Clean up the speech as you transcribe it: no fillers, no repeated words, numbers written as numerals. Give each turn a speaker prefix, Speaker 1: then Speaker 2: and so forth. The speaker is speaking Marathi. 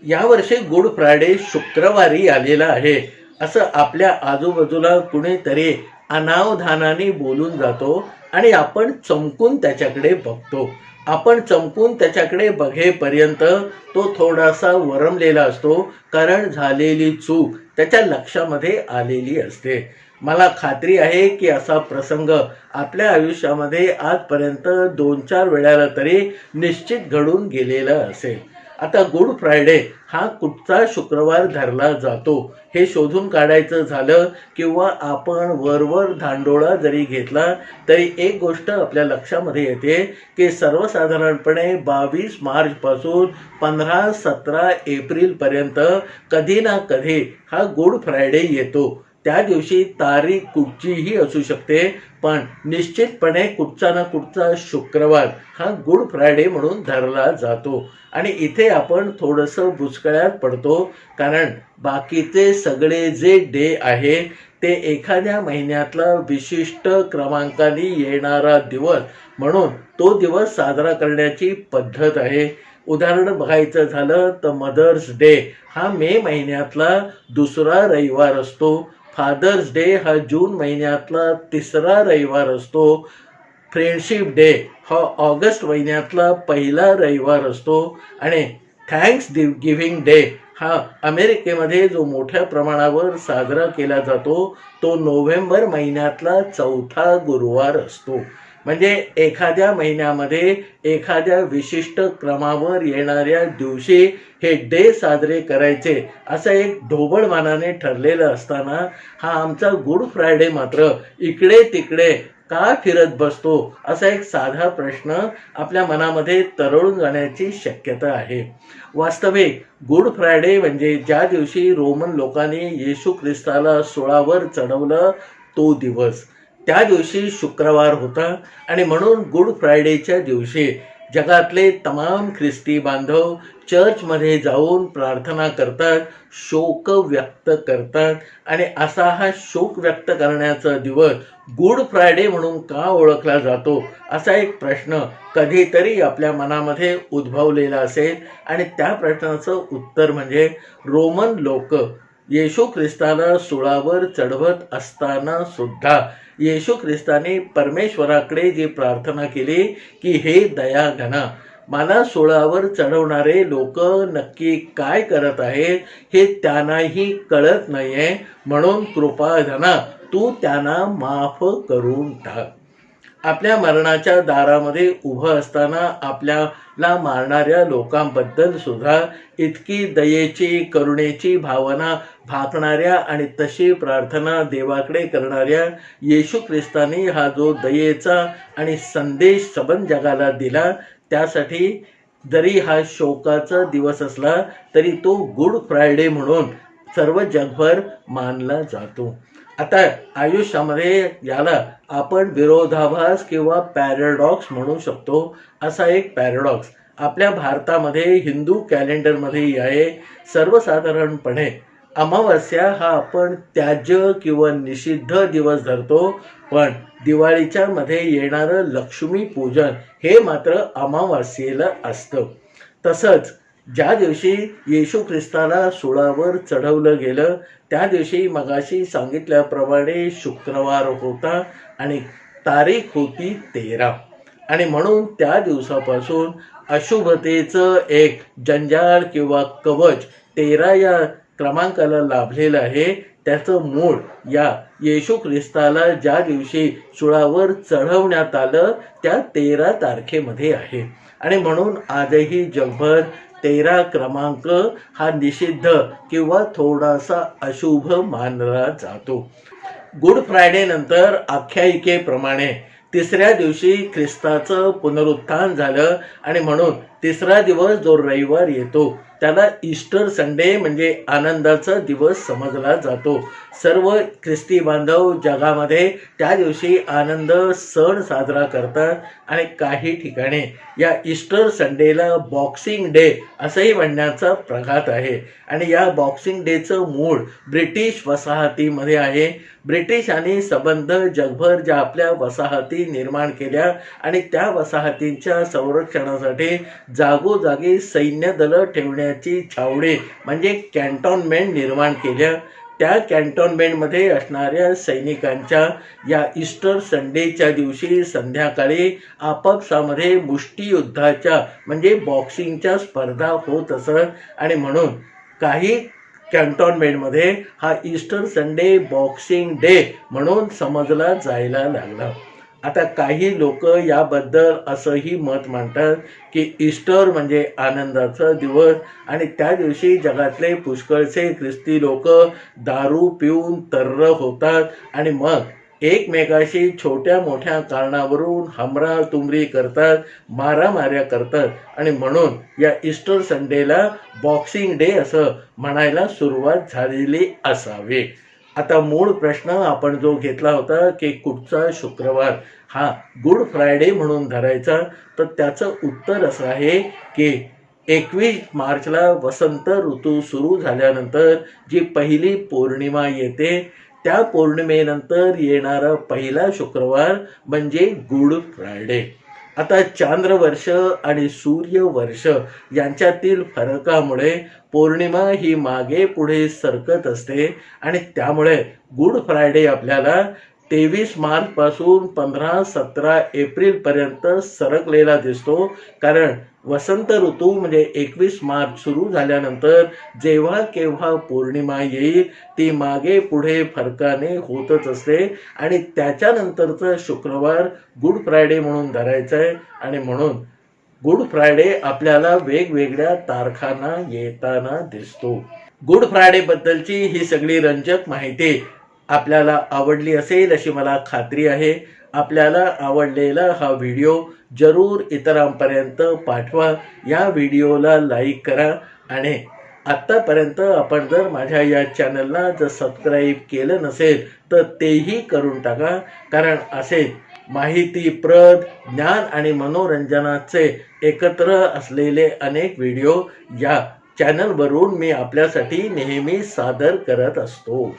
Speaker 1: यावर्षी गुड फ्रायडे शुक्रवारी आलेला आहे असं आपल्या आजूबाजूला कुणीतरी अनावधानाने बोलून जातो आणि आपण चमकून त्याच्याकडे बघतो. आपण चमकून त्याच्याकडे बघेपर्यंत तो थोडासा वरमलेला असतो, कारण झालेली चूक त्याच्या लक्षामध्ये आलेली असते. मला खात्री आहे की असा प्रसंग आपल्या आयुष्यामध्ये आजपर्यंत 2-4 वेळाला तरी निश्चित घडून गेलेला असेल. आता गुड फ्रायडे हा कुठचा शुक्रवार धरला जातो हे शोधून काढायचं झालं किंवा आपण वरवर धांडोळा जरी घेतला तरी एक गोष्ट आपल्या लक्षामध्ये येते की सर्वसाधारणपणे 22 मार्चपासून 15-17 एप्रिलपर्यंत कधी ना कधी हा गुड फ्रायडे येतो. त्या दिवशी तारीख कुठचीही असू शकते, पण निश्चितपणे कुठचा ना कुठचा शुक्रवार हा गुड फ्रायडे म्हणून धरला जातो. आणि इथे आपण थोडंसं बुचकळ्यात पडतो, कारण बाकीचे सगळे जे डे आहे ते एखाद्या महिन्यातला विशिष्ट क्रमांकाने येणारा दिवस म्हणून तो दिवस साजरा करण्याची पद्धत आहे. उदाहरण बघायचं झालं तर मदर्स डे हा मे महिन्यातला दुसरा रविवार असतो. फादर्स डे हा जून महिन्यातला तिसरा रविवार असतो. फ्रेंडशिप डे हा ऑगस्ट महिन्यातला पहिला रविवार असतो. आणि थँक्स गिव्हिंग डे हा अमेरिकेमध्ये जो मोठ्या प्रमाणावर साजरा केला जातो तो नोव्हेंबर महिन्यातला चौथा गुरुवार असतो. म्हणजे एखाद्या महिन्यामध्ये एखाद्या विशिष्ट क्रमावर येणाऱ्या दिवशी हे डे साजरे करायचे असं एक ढोबळमानाने ठरलेलं असताना हा आमचा गुड फ्रायडे मात्र इकडे तिकडे का फिरत बसतो असा एक साधा प्रश्न आपल्या मनामध्ये तरळून जाण्याची शक्यता आहे. वास्तविक गुड फ्रायडे म्हणजे ज्या दिवशी रोमन लोकांनी येशू ख्रिस्ताला सुळावर चढवलं तो दिवस. त्या दिवशी शुक्रवार होता आणि म्हणून गुड फ्रायडेच्या दिवशी जगातले तमाम ख्रिस्ती बांधव चर्चमध्ये जाऊन प्रार्थना करतात, शोक व्यक्त करतात. आणि असा हा शोक व्यक्त करण्याचा दिवस गुड फ्रायडे म्हणून का ओळखला जातो असा एक प्रश्न कधीतरी आपल्या मनामध्ये उद्भवलेला असेल. आणि त्या प्रश्नाचं उत्तर म्हणजे रोमन लोक येशू ख्रिस्ताला सुळावर चढवत असताना सुद्धा येशू ख्रिस्ताने परमेश्वराकडे जी प्रार्थना केली की हे दया घना, मला सुळावर चढवणारे लोक नक्की काय करत आहेत हे त्यांनाही कळत नाहीये, म्हणून कृपा घना तू त्यांना माफ करून टाक. आपल्या मरणाच्या दारामध्ये उभं असताना आपल्याला मारणाऱ्या लोकांबद्दल सुद्धा इतकी दयेची करुणेची भावना भाकणाऱ्या आणि तशी प्रार्थना देवाकडे करणाऱ्या येशू ख्रिस्ताने हा जो दयेचा आणि संदेश सबंध जगाला दिला, त्यासाठी जरी हा शोकाचा दिवस असला तरी तो गुड फ्रायडे म्हणून सर्व जगभर मानला जातो. आता आयुष्यामध्ये याला आपण विरोधाभास किंवा पॅराडॉक्स म्हणू शकतो. असा एक पॅराडॉक्स आपल्या भारतामध्ये हिंदू कॅलेंडरमध्येही आहे. सर्वसाधारणपणे अमावस्या हा आपण त्याज्य किंवा निषिद्ध दिवस धरतो, पण दिवाळीच्या मध्ये येणारं लक्ष्मी पूजन हे मात्र अमावास्येला असतं. तसंच ज्या दिवशी येशू ख्रिस्ताला सुळावर चढवलं गेलं त्या दिवशी मगाशी सांगितल्याप्रमाणे शुक्रवार होता आणि तारीख होती 13. आणि म्हणून त्या दिवसापासून अशुभतेचं एक जंजाळ किंवा कवच 13 या क्रमांकाला लाभलेलं आहे. त्याचं मूळ या येशू ख्रिस्ताला ज्या दिवशी सुळावर चढवण्यात आलं त्या 13 तारखेमध्ये आहे. आणि म्हणून आजही जगभर 13 क्रमांक हा निषिद्ध किंवा थोडासा अशुभ मानला जातो. गुड फ्रायडे नंतर आख्यायिकेप्रमाणे तिसऱ्या दिवशी ख्रिस्ताचं पुनरुत्थान झालं आणि म्हणून तिसरा दिवस जो रविवार येतो त्याला ईस्टर संडे म्हणजे आनंदाचा दिवस समजला जातो. सर्व ख्रिस्ती बांधव जगामध्ये त्या दिवशी आनंद सण साजरा करतात आणि काही ठिकाणी या ईस्टर संडेला बॉक्सिंग डे असंही म्हणण्याचा प्रघात आहे. आणि या बॉक्सिंग डेचं मूळ ब्रिटिश वसाहतीमध्ये आहे. ब्रिटिशांनी संबंध जगभर ज्या आपल्या वसाहती निर्माण केल्या आणि त्या वसाहतींच्या संरक्षणासाठी जागोजागी सैन्य दलं ठेवण्याची सैन्याची छावणी म्हणजे कॅन्टॉनमेंट निर्माण केल्या. त्या कॅन्टॉनमेंटमध्ये असणाऱ्या सैनिकांच्या या ईस्टर संडेच्या दिवशी संध्याकाळी आपापसामध्ये मुष्टियुद्धाच्या म्हणजे बॉक्सिंगच्या स्पर्धा होत असत आणि म्हणून काही कॅन्टॉनमेंटमध्ये हा ईस्टर संडे बॉक्सिंग डे म्हणून समजला जायला लागला. आता काही लोक याबद्दल असंही मत मांडतात की ईस्टर म्हणजे आनंदाचा दिवस आणि त्या दिवशी जगातले पुष्कळसे ख्रिस्ती लोक दारू पिऊन तर्र होतात आणि मग एकमेकाशी छोट्या मोठ्या कारणावरून हमरातुमरी करतात, मारामाऱ्या करतात आणि म्हणून या ईस्टर संडेला बॉक्सिंग डे असं म्हणायला सुरुवात झालेली असावी. आता मूळ प्रश्न आपण जो घेतला होता की कुठचा शुक्रवार हा गुड फ्रायडे म्हणून धरायचा, तर त्याचं उत्तर असं आहे की 21 मार्चला वसंत ऋतू सुरू झाल्यानंतर जी पहिली पौर्णिमा येते त्या पौर्णिमेनंतर येणारा पहिला शुक्रवार म्हणजे गुड फ्रायडे. आता चांद्रवर्ष आणि सूर्यवर्ष यांच्यातील फरकामुळे पौर्णिमा ही मागे पुढे सरकत असते आणि त्यामुळे गुड फ्रायडे आपल्याला 23 मार्चपासून 15-17 एप्रिलपर्यंत सरकलेला दिसतो. कारण वसंत ऋतू म्हणजे 21 मार्च सुरू झाल्यानंतर जेव्हा केव्हा पौर्णिमा येईल ती मागे पुढे फरकाने होतच असते आणि त्याच्यानंतरचं शुक्रवार गुड फ्रायडे म्हणून धरायचं आहे आणि म्हणून गुड फ्रायडे आपल्याला वेगवेगळ्या तारखांना येताना दिसतो. गुड फ्रायडे बद्दलची ही सगळी रंजक माहिती आपल्याला आवडली असेल अशी मला खात्री आहे. आपल्याला आवडलेला हा व्हिडिओ जरूर इतरांपर्यंत पाठवा. या व्हिडिओला लाईक करा आणि आत्तापर्यंत आपण जर माझ्या या चॅनलला जर सबस्क्राईब केलं नसेल तर तेही करून टाका. कारण असे माहितीप्रद ज्ञान आणि मनोरंजनाचे एकत्र असलेले अनेक व्हिडिओ या चॅनलवरून मी आपल्यासाठी नेहमी सादर करत असतो.